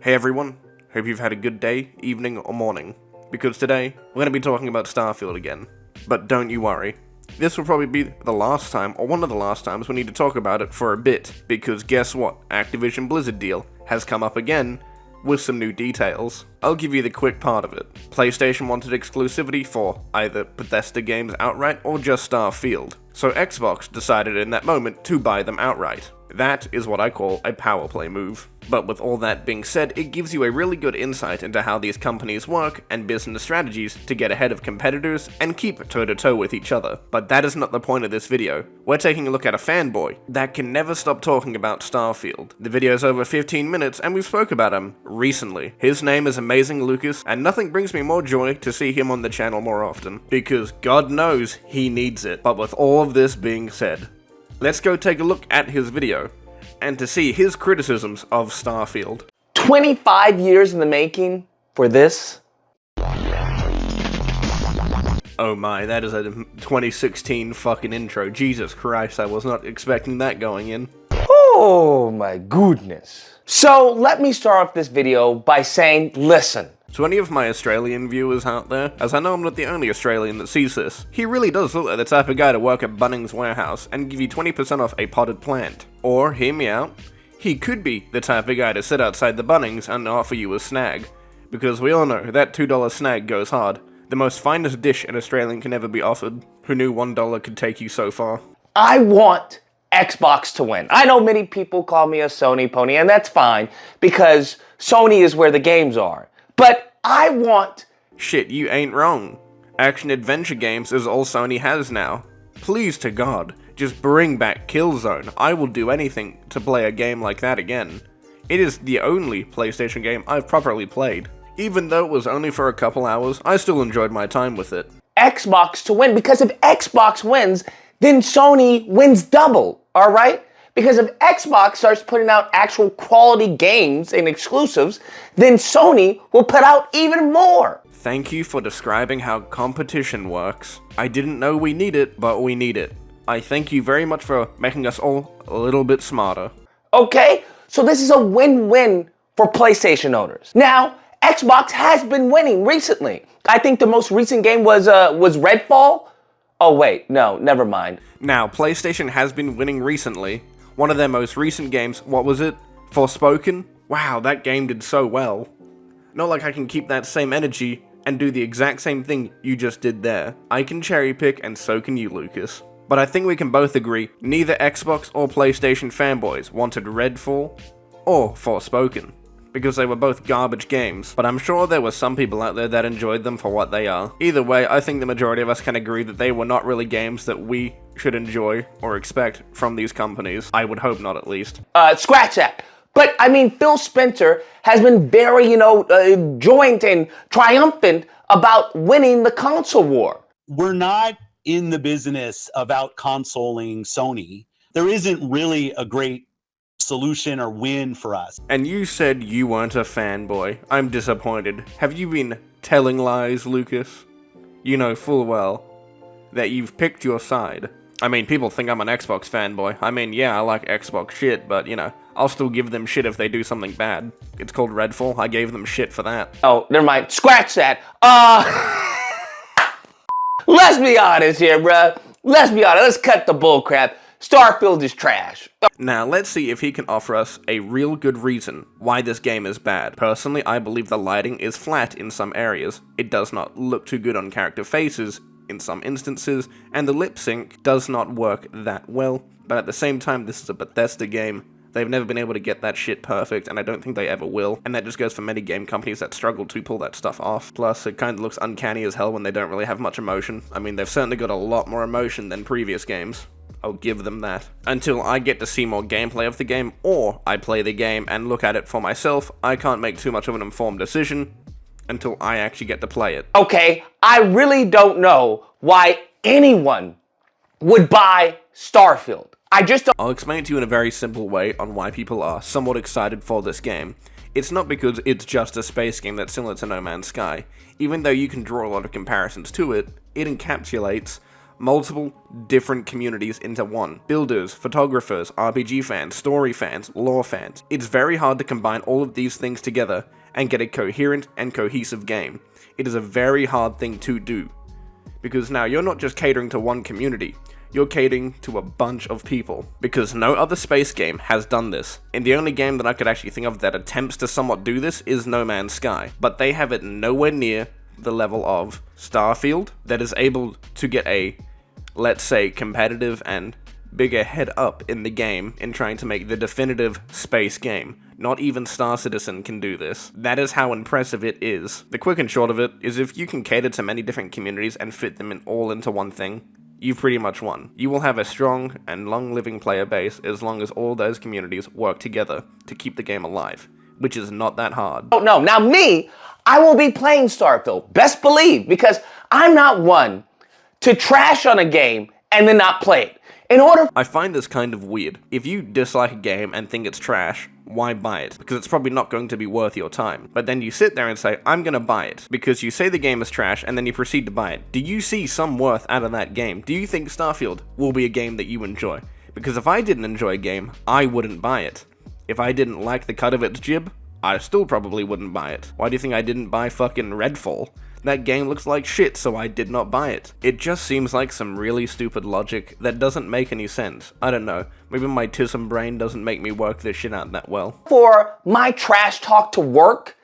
Hey everyone, hope you've had a good day, evening, or morning, because today, we're going to be talking about Starfield again. But don't you worry, this will probably be the last time, or one of the last times we need to talk about it for a bit, because guess what, Activision Blizzard deal has come up again, with some new details. I'll give you the quick part of it. PlayStation wanted exclusivity for either Bethesda games outright or just Starfield, so Xbox decided in that moment to buy them outright. That is what I call a power play move. But with all that being said, it gives you a really good insight into how these companies work and business strategies to get ahead of competitors and keep toe-to-toe with each other. But that is not the point of this video. We're taking a look at a fanboy that can never stop talking about Starfield. The video is over 15 minutes and we've spoke about him recently. His name is Amazing Lucas, and nothing brings me more joy to see him on the channel more often, because God knows he needs it. But with all of this being said, let's go take a look at his video, and to see his criticisms of Starfield. 25 years in the making for this? Oh my, that is a 2016 fucking intro. Jesus Christ, I was not expecting that going in. Oh my goodness. So let me start off this video by saying, listen. To any of my Australian viewers out there, as I know I'm not the only Australian that sees this, he really does look like the type of guy to work at Bunnings Warehouse and give you 20% off a potted plant. Or, hear me out, he could be the type of guy to sit outside the Bunnings and offer you a snag. Because we all know that $2 snag goes hard. The most finest dish an Australian can ever be offered. Who knew $1 could take you so far? I want Xbox to win. I know many people call me a Sony pony, and that's fine, because Sony is where the games are. But I want... Shit, you ain't wrong. Action-adventure games is all Sony has now. Please to God, just bring back Killzone. I will do anything to play a game like that again. It is the only PlayStation game I've properly played. Even though it was only for a couple hours, I still enjoyed my time with it. Xbox to win, because if Xbox wins, then Sony wins double, alright? Because if Xbox starts putting out actual quality games and exclusives, then Sony will put out even more. Thank you for describing how competition works. I didn't know we need it, but we need it. I thank you very much for making us all a little bit smarter. Okay, so this is a win-win for PlayStation owners. Now, Xbox has been winning recently. I think the most recent game was Redfall? Oh wait, no, never mind. Now, PlayStation has been winning recently. One of their most recent games, what was it? Forspoken? Wow, that game did so well. Not like I can keep that same energy and do the exact same thing you just did there. I can cherry pick, and so can you, Lucas. But I think we can both agree, neither Xbox or PlayStation fanboys wanted Redfall or Forspoken, because they were both garbage games, but I'm sure there were some people out there that enjoyed them for what they are. Either way, I think the majority of us can agree that they were not really games that we should enjoy or expect from these companies. I would hope not, at least. Scratch that. But, I mean, Phil Spencer has been very, joint and triumphant about winning the console war. We're not in the business of out-consoling Sony. There isn't really a great solution or win for us. And you said you weren't a fanboy. I'm disappointed. Have you been telling lies, Lucas? You know full well that you've picked your side. I mean, people think I'm an Xbox fanboy. I mean, yeah, I like Xbox shit, but, I'll still give them shit if they do something bad. It's called Redfall. I gave them shit for that. Oh, never mind. Scratch that. Let's be honest here, bruh. Let's be honest. Let's cut the bullcrap. Starfield is trash. Now, let's see if he can offer us a real good reason why this game is bad. Personally, I believe the lighting is flat in some areas. It does not look too good on character faces in some instances, and the lip sync does not work that well. But at the same time, this is a Bethesda game. They've never been able to get that shit perfect, and I don't think they ever will. And that just goes for many game companies that struggle to pull that stuff off. Plus, it kind of looks uncanny as hell when they don't really have much emotion. I mean, they've certainly got a lot more emotion than previous games. I'll give them that. Until I get to see more gameplay of the game, or I play the game and look at it for myself, I can't make too much of an informed decision until I actually get to play it. Okay, I really don't know why anyone would buy Starfield. I'll explain it to you in a very simple way on why people are somewhat excited for this game. It's not because it's just a space game that's similar to No Man's Sky. Even though you can draw a lot of comparisons to it, it encapsulates multiple different communities into one. Builders, photographers, RPG fans, story fans, lore fans. It's very hard to combine all of these things together and get a coherent and cohesive game. It is a very hard thing to do. Because now you're not just catering to one community, you're catering to a bunch of people. Because no other space game has done this. And the only game that I could actually think of that attempts to somewhat do this is No Man's Sky. But they have it nowhere near the level of Starfield that is able to get a, let's say, competitive and bigger head up in the game in trying to make the definitive space game. Not even Star Citizen can do this. That is how impressive it is. The quick and short of it is if you can cater to many different communities and fit them all into one thing, you've pretty much won. You will have a strong and long-living player base as long as all those communities work together to keep the game alive, which is not that hard. Oh no, now me, I will be playing Starfield, best believe, because I'm not one to trash on a game and then not play it. I find this kind of weird. If you dislike a game and think it's trash, why buy it? Because it's probably not going to be worth your time. But then you sit there and say, I'm gonna buy it. Because you say the game is trash and then you proceed to buy it. Do you see some worth out of that game? Do you think Starfield will be a game that you enjoy? Because if I didn't enjoy a game, I wouldn't buy it. If I didn't like the cut of its jib, I still probably wouldn't buy it. Why do you think I didn't buy fucking Redfall? That game looks like shit, so I did not buy it. It just seems like some really stupid logic that doesn't make any sense. I don't know, maybe my tism brain doesn't make me work this shit out that well. For my trash talk to work,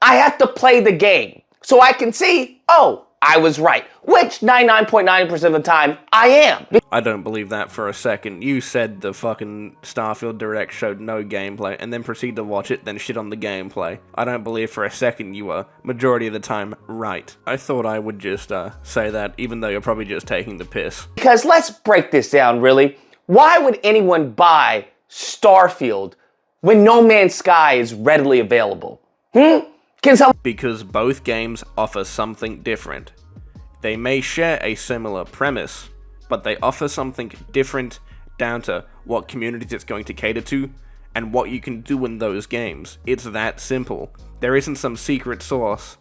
I have to play the game so I can see, oh, I was right, which 99.9% of the time I am. I don't believe that for a second. You said the fucking Starfield Direct showed no gameplay and then proceed to watch it, then shit on the gameplay. I don't believe for a second you were, majority of the time, right. I thought I would just say that, even though you're probably just taking the piss. Because let's break this down, really. Why would anyone buy Starfield when No Man's Sky is readily available? Because both games offer something different. They may share a similar premise, but they offer something different down to what communities it's going to cater to and what you can do in those games. It's that simple. There isn't some secret sauce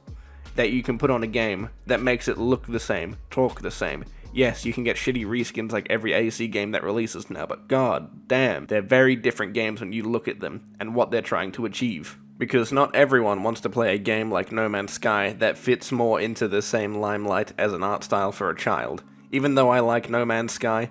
that you can put on a game that makes it look the same, talk the same. Yes, you can get shitty reskins like every AC game that releases now, but god damn, they're very different games when you look at them and what they're trying to achieve. Because not everyone wants to play a game like No Man's Sky that fits more into the same limelight as an art style for a child. Even though I like No Man's Sky,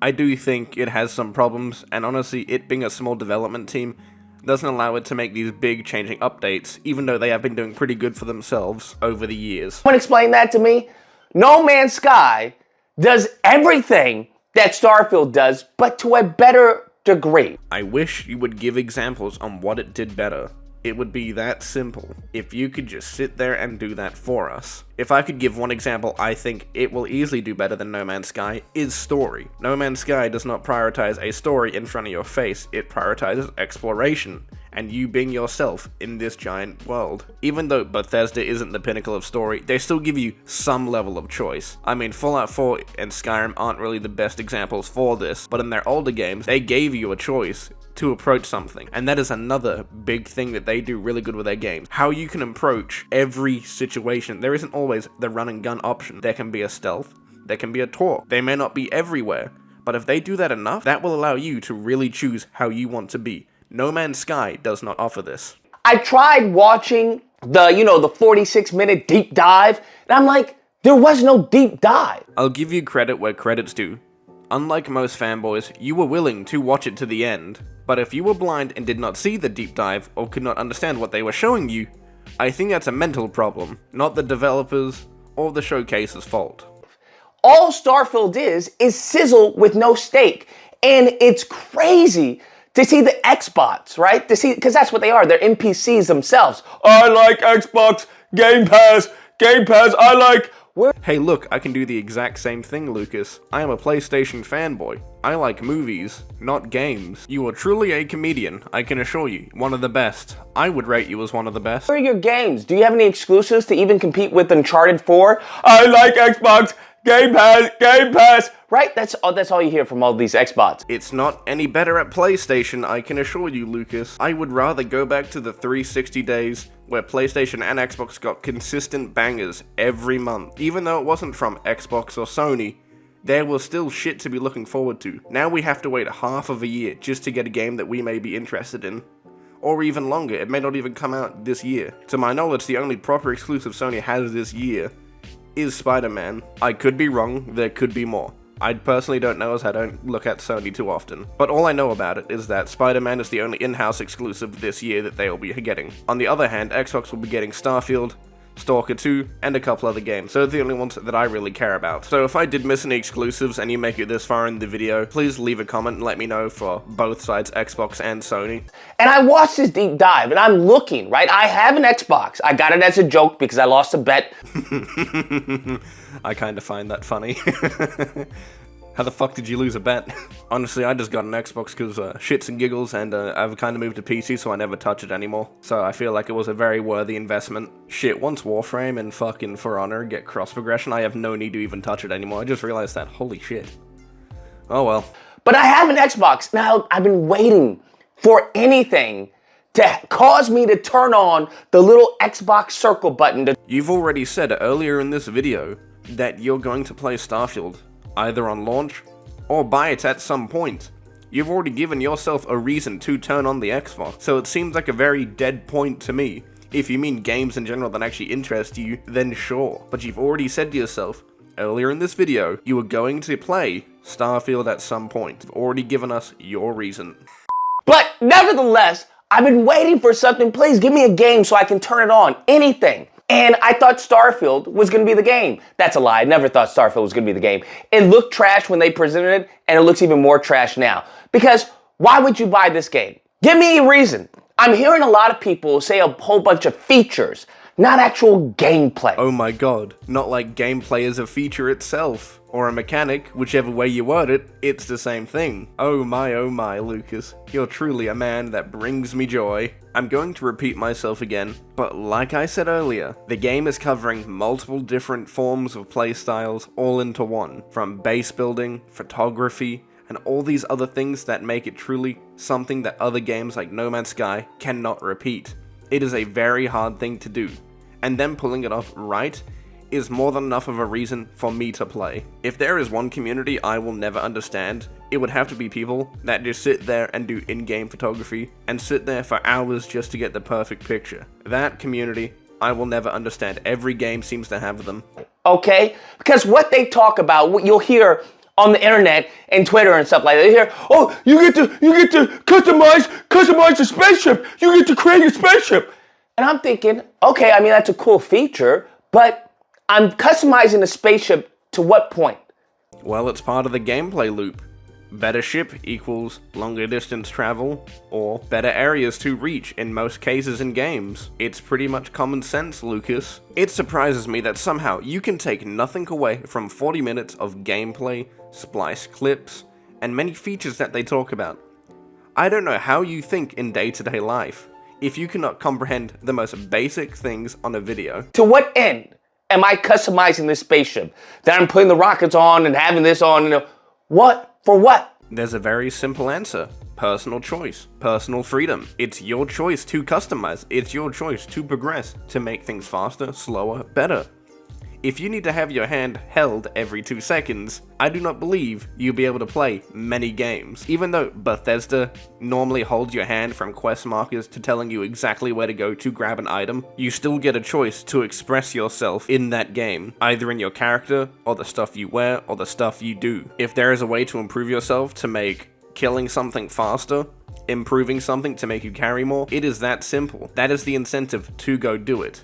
I do think it has some problems, and honestly, it being a small development team doesn't allow it to make these big changing updates, even though they have been doing pretty good for themselves over the years. Someone explain that to me? No Man's Sky does everything that Starfield does, but to a better degree. I wish you would give examples on what it did better. It would be that simple if you could just sit there and do that for us. If I could give one example I think it will easily do better than No Man's Sky is story. No Man's Sky does not prioritize a story in front of your face, it prioritizes exploration and you being yourself in this giant world. Even though Bethesda isn't the pinnacle of story, they still give you some level of choice. I mean, Fallout 4 and Skyrim aren't really the best examples for this, but in their older games, they gave you a choice to approach something. And that is another big thing that they do really good with their games. How you can approach every situation. There isn't always the run and gun option. There can be a stealth, there can be a talk. They may not be everywhere, but if they do that enough, that will allow you to really choose how you want to be. No Man's Sky does not offer this. I tried watching the 46-minute deep dive, and I'm like, there was no deep dive. I'll give you credit where credit's due. Unlike most fanboys, you were willing to watch it to the end, but if you were blind and did not see the deep dive or could not understand what they were showing you, I think that's a mental problem, not the developers or the showcase's fault. All Starfield is sizzle with no steak, and it's crazy to see the Xbots, right? To see, because that's what they are. They're NPCs themselves. I like Xbox, Game Pass, I like... Hey look, I can do the exact same thing, Lucas. I am a PlayStation fanboy. I like movies, not games. You are truly a comedian, I can assure you. One of the best. I would rate you as one of the best. Where are your games? Do you have any exclusives to even compete with Uncharted 4? I like Xbox, Game Pass. Right? That's all you hear from all these Xbots. It's not any better at PlayStation, I can assure you, Lucas. I would rather go back to the 360 days where PlayStation and Xbox got consistent bangers every month. Even though it wasn't from Xbox or Sony, there was still shit to be looking forward to. Now we have to wait half of a year just to get a game that we may be interested in. Or even longer, it may not even come out this year. To my knowledge, the only proper exclusive Sony has this year is Spider-Man. I could be wrong, there could be more. I personally don't know, as I don't look at Sony too often. But all I know about it is that Spider-Man is the only in-house exclusive this year that they'll be getting. On the other hand, Xbox will be getting Starfield, Stalker 2, and a couple other games. So they're the only ones that I really care about. So if I did miss any exclusives and you make it this far in the video, please leave a comment and let me know for both sides, Xbox and Sony. And I watched this deep dive, and I'm looking, right? I have an Xbox. I got it as a joke because I lost a bet. I kind of find that funny. How the fuck did you lose a bet? Honestly, I just got an Xbox because shits and giggles, and I've kind of moved to PC, so I never touch it anymore. So I feel like it was a very worthy investment. Shit, once Warframe and fucking For Honor get cross-progression, I have no need to even touch it anymore. I just realized that. Holy shit. Oh well. But I have an Xbox. Now, I've been waiting for anything to cause me to turn on the little Xbox circle button. You've already said earlier in this video that you're going to play Starfield, either on launch or buy it at some point. You've already given yourself a reason to turn on the Xbox, so it seems like a very dead point to me. If you mean games in general that actually interest you, then sure. But you've already said to yourself, earlier in this video, you were going to play Starfield at some point. You've already given us your reason. But nevertheless, I've been waiting for something. Please give me a game so I can turn it on. Anything. And I thought Starfield was going to be the game. That's a lie. I never thought Starfield was going to be the game. It looked trash when they presented it, and it looks even more trash now. Because why would you buy this game? Give me a reason. I'm hearing a lot of people say a whole bunch of features, not actual gameplay. Oh my god, not like gameplay is a feature itself, or a mechanic, whichever way you word it, it's the same thing. Oh my, Lucas, you're truly a man that brings me joy. I'm going to repeat myself again, but like I said earlier, the game is covering multiple different forms of playstyles all into one, from base building, photography, and all these other things that make it truly something that other games like No Man's Sky cannot repeat. It is a very hard thing to do, and them pulling it off right is more than enough of a reason for me to play. If there is one community I will never understand, it would have to be people that just sit there and do in-game photography and sit there for hours just to get the perfect picture. That community, I will never understand. Every game seems to have them. Okay? Because what they talk about, what you'll hear on the internet and Twitter and stuff like that, you hear, oh, you get to customize the spaceship. You get to create a spaceship. And I'm thinking, okay, I mean, that's a cool feature, but I'm customizing a spaceship to what point? Well, it's part of the gameplay loop. Better ship equals longer distance travel, or better areas to reach in most cases in games. It's pretty much common sense, Lucas. It surprises me that somehow you can take nothing away from 40 minutes of gameplay, splice clips, and many features that they talk about. I don't know how you think in day-to-day life if you cannot comprehend the most basic things on a video. To what end am I customizing this spaceship? That I'm putting the rockets on and having this on, and what? For what? There's a very simple answer. Personal choice. Personal freedom. It's your choice to customize. It's your choice to progress, to make things faster, slower, better. If you need to have your hand held every 2 seconds, I do not believe you'll be able to play many games. Even though Bethesda normally holds your hand from quest markers to telling you exactly where to go to grab an item, you still get a choice to express yourself in that game, either in your character, or the stuff you wear, or the stuff you do. If there is a way to improve yourself to make killing something faster, improving something to make you carry more, it is that simple. That is the incentive to go do it.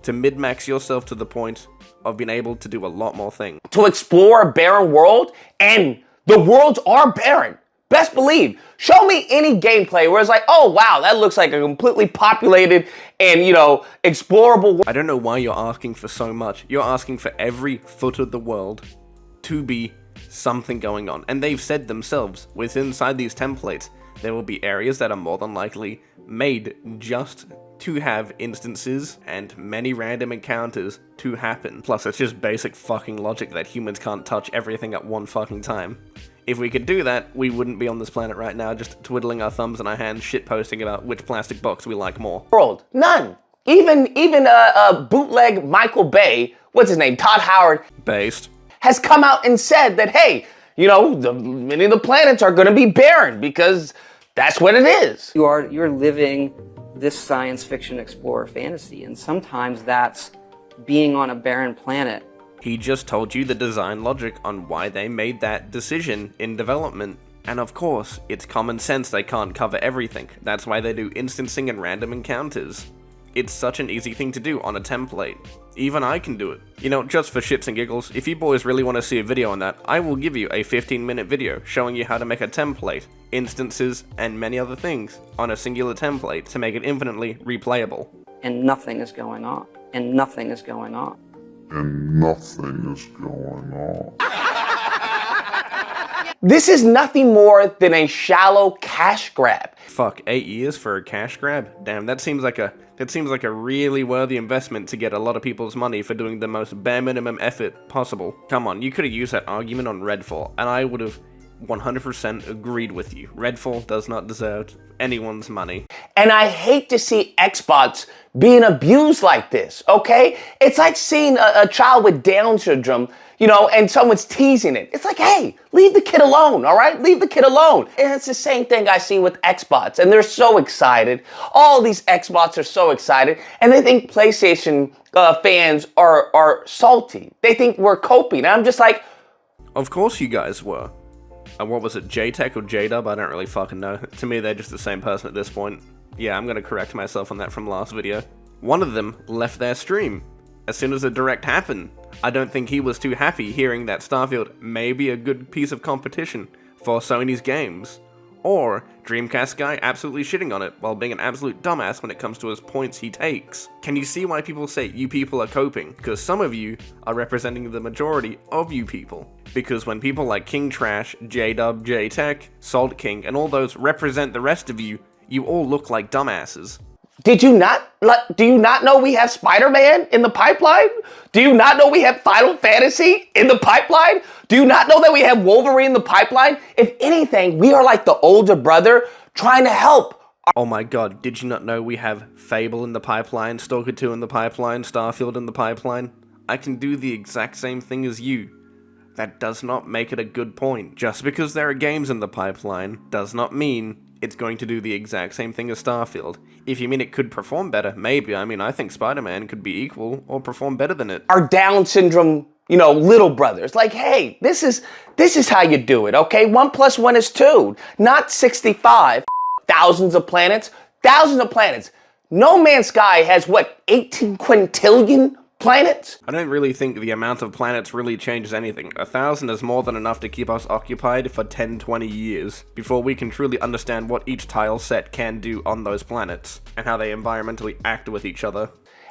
To min-max yourself to the point of being able to do a lot more things. To explore a barren world, and the worlds are barren. Best believe. Show me any gameplay where it's like, oh wow, that looks like a completely populated and, explorable world. I don't know why you're asking for so much. You're asking for every foot of the world to be something going on. And they've said themselves, inside these templates, there will be areas that are more than likely made just to have instances and many random encounters to happen. Plus, it's just basic fucking logic that humans can't touch everything at one fucking time. If we could do that, we wouldn't be on this planet right now just twiddling our thumbs in our hands shitposting about which plastic box we like more. World. None. Even bootleg Michael Bay, what's his name, Todd Howard, Based. has come out and said that, hey, you know, many of the planets are going to be barren because that's what it is. You're living this science fiction explorer fantasy, and sometimes that's being on a barren planet. He just told you the design logic on why they made that decision in development. And of course, it's common sense they can't cover everything. That's why they do instancing and random encounters. It's such an easy thing to do on a template. Even I can do it. You know, just for shits and giggles, if you boys really want to see a video on that, I will give you a 15-minute video showing you how to make a template, instances, and many other things on a singular template to make it infinitely replayable. And nothing is going on. And nothing is going on. And nothing is going on. This is nothing more than a shallow cash grab. Fuck, 8 years for a cash grab? Damn, that seems like a really worthy investment to get a lot of people's money for doing the most bare minimum effort possible. Come on, you could have used that argument on Redfall, and I would have 100% agreed with you. Redfall does not deserve anyone's money. And I hate to see Xbox being abused like this, okay? It's like seeing a child with Down syndrome, you know, and someone's teasing it. It's like, hey, leave the kid alone, all right? Leave the kid alone. And it's the same thing I see with Xbox, and they're so excited. All these Xbox are so excited, and they think PlayStation fans are salty. They think we're coping. And I'm just like, of course you guys were. What was it, JTech or JDub? I don't really fucking know. To me, they're just the same person at this point. Yeah, I'm gonna correct myself on that from last video. One of them left their stream as soon as the direct happened. I don't think he was too happy hearing that Starfield may be a good piece of competition for Sony's games. Or Dreamcast guy absolutely shitting on it while being an absolute dumbass when it comes to his points he takes. Can you see why people say you people are coping? Because some of you are representing the majority of you people. Because when people like King Trash, JDub, JTech, Salt King, and all those represent the rest of you, you all look like dumbasses. do you not know we have Spider-Man in the pipeline? Do you not know we have Final Fantasy in the pipeline? Do you not know that we have Wolverine in the pipeline? If anything, we are like the older brother trying to help. Oh my god, did you not know we have Fable in the pipeline, Stalker 2 in the pipeline, Starfield in the pipeline? I can do the exact same thing as you. That does not make it a good point. Just because there are games in the pipeline does not mean it's going to do the exact same thing as Starfield. If you mean it could perform better, maybe. I mean, I think Spider-Man could be equal or perform better than it. Our Down syndrome, you know, little brothers. Like, hey, this is how you do it, okay? 1 + 1 is 2, not 65. Thousands of planets. No Man's Sky has, what, 18 quintillion planets? I don't really think the amount of planets really changes anything. 1,000 is more than enough to keep us occupied for 10-20 years, before we can truly understand what each tile set can do on those planets, and how they environmentally act with each other.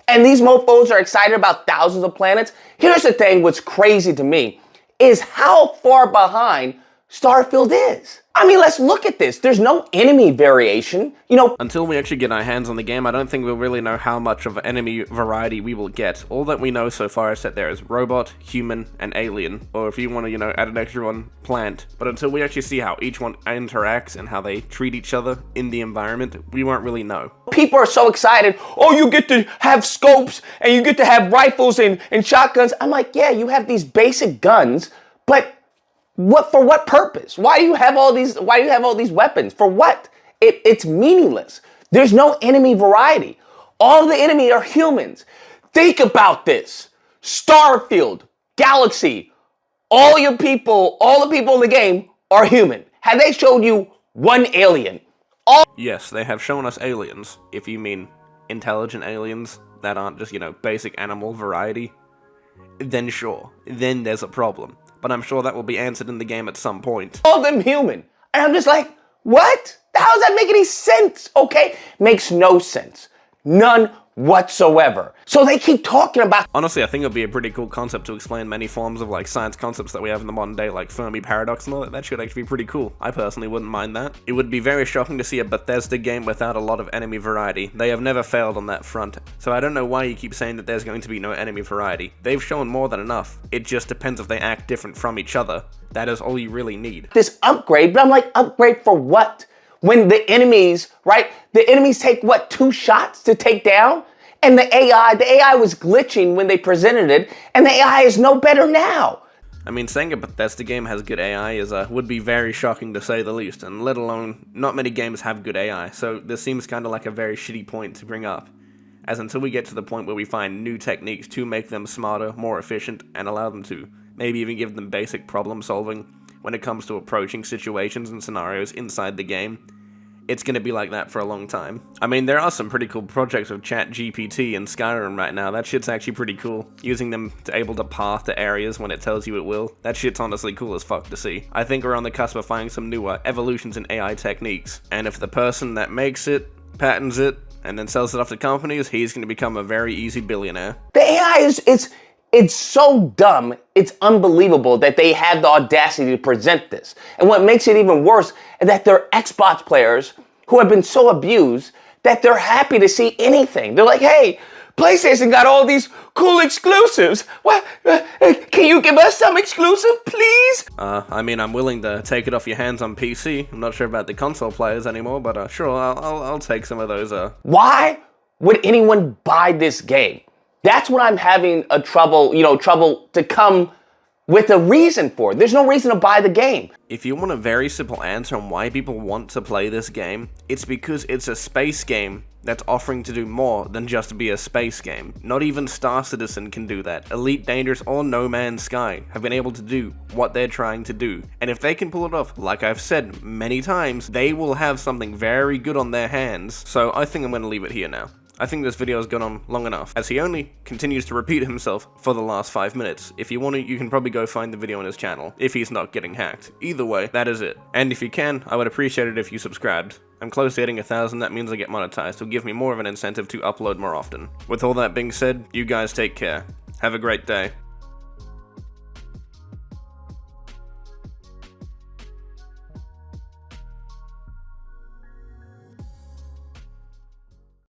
And these mofos are excited about thousands of planets. Here's the thing, what's crazy to me is how far behind Starfield is. I mean, let's look at this. There's no enemy variation, you know. Until we actually get our hands on the game, I don't think we'll really know how much of enemy variety we will get. All that we know so far is that there is robot, human, and alien. Or if you want to, you know, add an extra one, plant. But until we actually see how each one interacts and how they treat each other in the environment, we won't really know. People are so excited. Oh, you get to have scopes and you get to have rifles and shotguns. I'm like, yeah, you have these basic guns, but for what purpose? Why do you have all these weapons? For what? It's meaningless. There's no enemy variety. All the enemy are humans. Think about this. Starfield, Galaxy, all the people in the game are human. Have they showed you one alien? Yes, they have shown us aliens, if you mean intelligent aliens that aren't just, you know, basic animal variety. Then sure, then there's a problem. But I'm sure that will be answered in the game at some point. All of them human. And I'm just like, what? How does that make any sense? Okay? Makes no sense. None whatsoever. So they keep talking about... Honestly, I think it would be a pretty cool concept to explain many forms of, like, science concepts that we have in the modern day, like Fermi paradox and all that. That should actually be pretty cool. I personally wouldn't mind that. It would be very shocking to see a Bethesda game without a lot of enemy variety. They have never failed on that front. So I don't know why you keep saying that there's going to be no enemy variety. They've shown more than enough. It just depends if they act different from each other. That is all you really need. This upgrade, but I'm like, upgrade for what? When the enemies, right? The enemies take, what, 2 shots to take down? And the AI was glitching when they presented it, and the AI is no better now. I mean, saying a Bethesda game has good AI would be very shocking to say the least, and let alone, not many games have good AI, so this seems kind of like a very shitty point to bring up. As until we get to the point where we find new techniques to make them smarter, more efficient, and allow them to maybe even give them basic problem solving when it comes to approaching situations and scenarios inside the game, it's going to be like that for a long time. I mean, there are some pretty cool projects with ChatGPT and Skyrim right now. That shit's actually pretty cool. Using them to able to path to areas when it tells you it will. That shit's honestly cool as fuck to see. I think we're on the cusp of finding some new evolutions in AI techniques. And if the person that makes it, patents it, and then sells it off to companies, he's going to become a very easy billionaire. The AI it's so dumb, it's unbelievable that they have the audacity to present this. And what makes it even worse is that they're Xbox players who have been so abused that they're happy to see anything. They're like, hey, PlayStation got all these cool exclusives. What? Can you give us some exclusive, please? I mean, I'm willing to take it off your hands on PC. I'm not sure about the console players anymore, but sure, I'll take some of those. Why would anyone buy this game? That's what I'm having trouble to come with a reason for. There's no reason to buy the game. If you want a very simple answer on why people want to play this game, it's because it's a space game that's offering to do more than just be a space game. Not even Star Citizen can do that. Elite Dangerous or No Man's Sky have been able to do what they're trying to do. And if they can pull it off, like I've said many times, they will have something very good on their hands. So I think I'm going to leave it here now. I think this video has gone on long enough, as he only continues to repeat himself for the last 5 minutes. If you want to, you can probably go find the video on his channel, if he's not getting hacked. Either way, that is it. And if you can, I would appreciate it if you subscribed. I'm close to hitting 1,000, that means I get monetized, so give me more of an incentive to upload more often. With all that being said, you guys take care. Have a great day.